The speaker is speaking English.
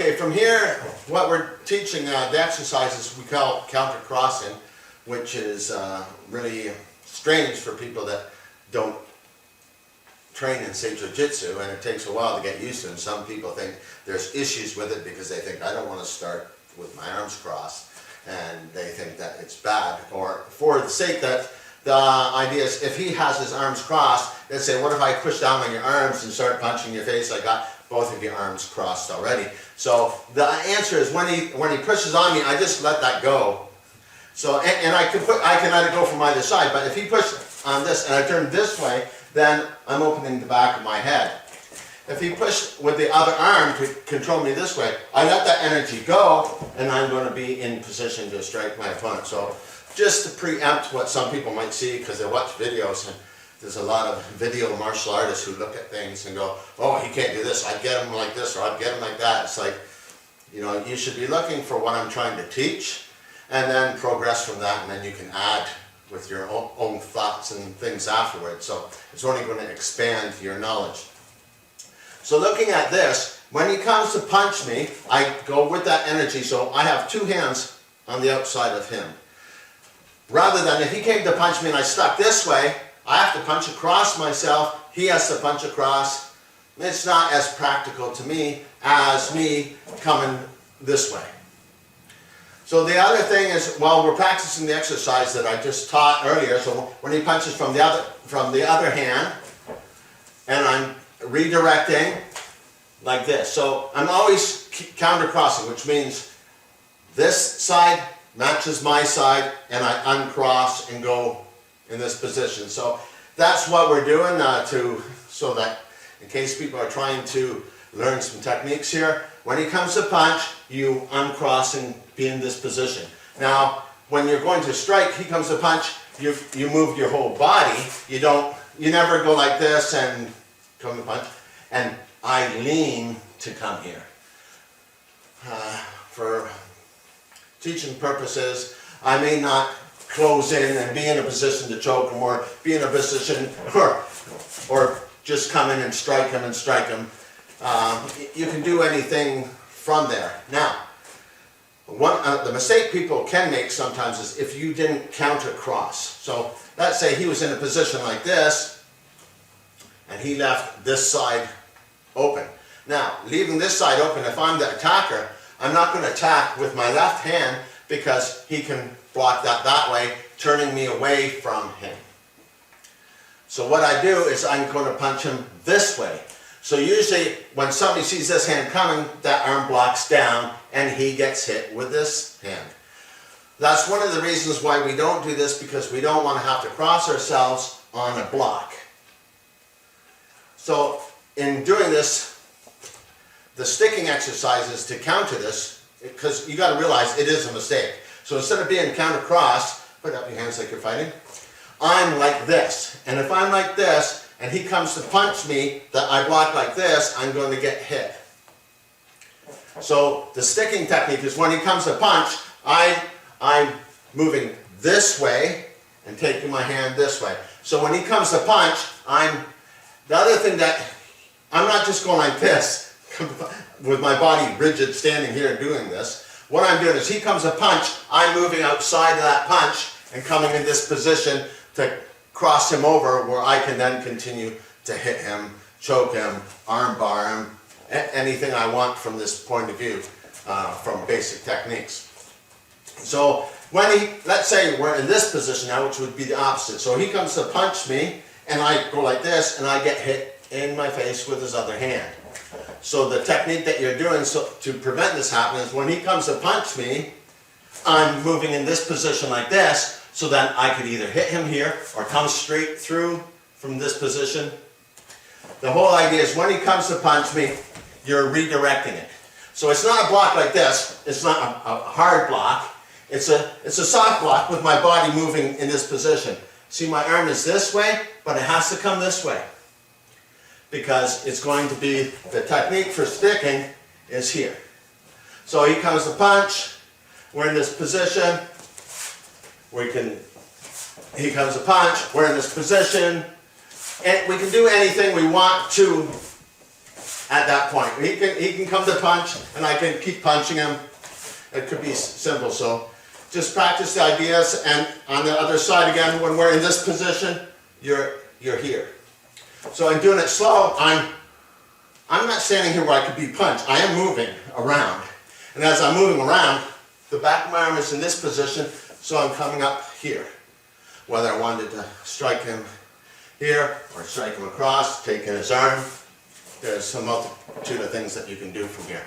Okay, from here, what we're teaching, the exercises we call counter crossing, which is really strange for people that don't train in Seicho Jutsu, and it takes a while to get used to. And some people think there's issues with it because they think, I don't want to start with my arms crossed, and they think that it's bad. Or for the sake that the idea is, if he has his arms crossed, they say, what if I push down on your arms and start punching your face? I got both of your arms crossed already. So the answer is, when he pushes on me, I just let that go. So and I can let it go from either side. But if he pushes on this and I turn this way, then I'm opening the back of my head. If he pushed with the other arm to control me this way, I let that energy go, and I'm going to be in position to strike my opponent. So just to preempt what some people might see, because they watch videos, and there's a lot of video martial artists who look at things and go, oh, he can't do this, I'd get him like this, or I'd get him like that. It's like, you know, you should be looking for what I'm trying to teach, and then progress from that, and then you can add with your own thoughts and things afterwards. So it's only going to expand your knowledge. So looking at this, when he comes to punch me, I go with that energy. So I have two hands on the outside of him. Rather than if he came to punch me and I stuck this way, I have to punch across myself, he has to punch across. It's not as practical to me as me coming this way. So the other thing is, while we're practicing the exercise that I just taught earlier, so when he punches from the other hand, and I'm redirecting like this. So I'm always counter crossing, which means this side matches my side, and I uncross and go in this position. So that's what we're doing so that in case people are trying to learn some techniques here, when he comes to punch, you uncross and be in this position. Now, when you're going to strike, he comes to punch, you move your whole body. You never go like this and come to punch. And I lean to come here. For teaching purposes, I may not close in and be in a position to choke him, or be in a position, or just come in and strike him. You can do anything from there. Now, the mistake people can make sometimes is if you didn't counter cross. So let's say he was in a position like this, and he left this side open. Now, leaving this side open, if I'm the attacker, I'm not going to attack with my left hand, because he can block that way, turning me away from him. So what I do is I'm going to punch him this way. So usually when somebody sees this hand coming, that arm blocks down and he gets hit with this hand. That's one of the reasons why we don't do this, because we don't want to have to cross ourselves on a block. So in doing this, the sticking exercises to counter this, because you got to realize it is a mistake. So instead of being counter cross, put up your hands like you're fighting. I'm like this, and if I'm like this, and he comes to punch me, that I block like this, I'm going to get hit. So the sticking technique is, when he comes to punch, I'm moving this way and taking my hand this way. So when he comes to punch, the other thing that, I'm not just going like this, with my body rigid, standing here and doing this. What I'm doing is, he comes to punch, I'm moving outside of that punch and coming in this position to cross him over, where I can then continue to hit him, choke him, arm bar him, anything I want from this point of view, from basic techniques. So let's say we're in this position now, which would be the opposite. So he comes to punch me, and I go like this, and I get hit in my face with his other hand. So the technique that you're doing to prevent this happening is, when he comes to punch me, I'm moving in this position like this, so then I could either hit him here or come straight through from this position. The whole idea is, when he comes to punch me, you're redirecting it. So it's not a block like this. It's not a hard block. It's a soft block with my body moving in this position. See, my arm is this way, but it has to come this way, because it's going to be, the technique for sticking is here. So he comes to punch, we're in this position, he comes to punch, we're in this position, and we can do anything we want to at that point. He can come to punch, and I can keep punching him. It could be simple, so just practice the ideas, and on the other side again, when we're in this position, you're here. So in doing it slow, I'm not standing here where I could be punched. I am moving around. And as I'm moving around, the back of my arm is in this position, so I'm coming up here. Whether I wanted to strike him here, or strike him across, taking his arm, there's a multitude of things that you can do from here.